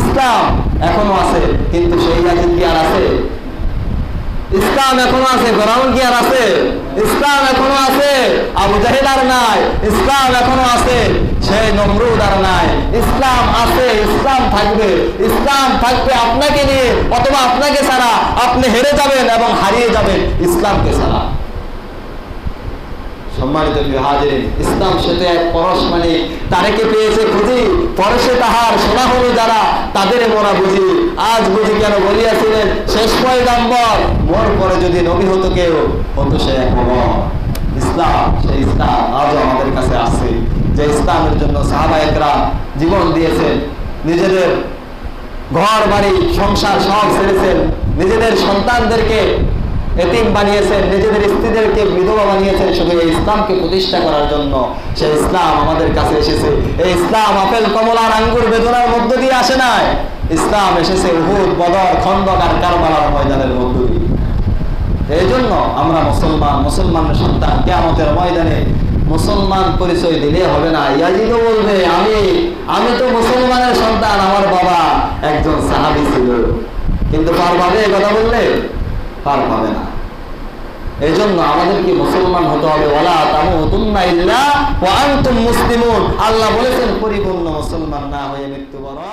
ইসলাম এখনো আছে, কিন্তু সেই ইয়াজিদ কি আর আছে? ইসলাম এখনো আছে, ফেরাউন কি আর আছে? ইসলাম এখনো আছে, আবু জাহেল আর নাই। ইসলাম এখনো আছে, সেই নমরুদ আর নাই। ইসলাম আছে, ইসলাম থাকবে। ইসলাম থাকবে আপনাকে নিয়ে অথবা আপনাকে ছাড়া। আপনি হেরে যাবেন এবং হারিয়ে যাবেন ইসলামকে ছাড়া। সম্মানিত হাজিরিন, ইসলাম সেতে এক পরশ মানে তারেকে পেয়েছে খুঁজি, পরশে তাহার শোনা হলো যারা, তাদের মোরা বুঝি। আজ বুঝি কেন বলিয়াছিলেন শেষ পয়গাম্বর, মোর পরে যদি নবী হতো কেউ, হতো সে এক ওমর। ইসলাম, সেই ইসলাম আজও আমাদের কাছে আছে, যে ইসলামের জন্য সাহাবায়ে কেরাম জীবন দিয়েছেন, নিজেদের ঘর বাড়ি সংসার সব ছেড়েছেন, নিজেদের সন্তানদেরকে এতিম বানিয়েছেন, নিজেদের স্ত্রীদেরকে বিধবা বানিয়েছেন শুধু এই ইসলামকে প্রতিষ্ঠা করার জন্য। সেই ইসলাম আমাদের কাছে এসেছে। এই ইসলাম আপেল কমলার আঙ্গুর বেদনার মধ্য দিয়ে আসে নাই। ইসলাম এসেছে উহুদ, বদর, খন্দক আর কারবালার ময়দানের মধ্য দিয়ে। এই জন্য আমরা মুসলমান, মুসলমানের সন্তান। কিয়ামতের ময়দানে মুসলমান পরিচয় দিলে হবে না। ইয়াজিদও বলবে আমি তো মুসলমানের সন্তান, আমার বাবা একজন সাহাবী ছিল। কিন্তু পার পাবে এই কথা বললে? পার পাবে না। এই জন্য আমাদেরকে মুসলমান হতে হবে। ওয়ালা তামুতুন্না ইল্লা ওয়া আনতুম মুসলিমুন। আল্লাহ বলেছেন পরিপূর্ণ মুসলমান না হয়ে মৃত্যুবরণ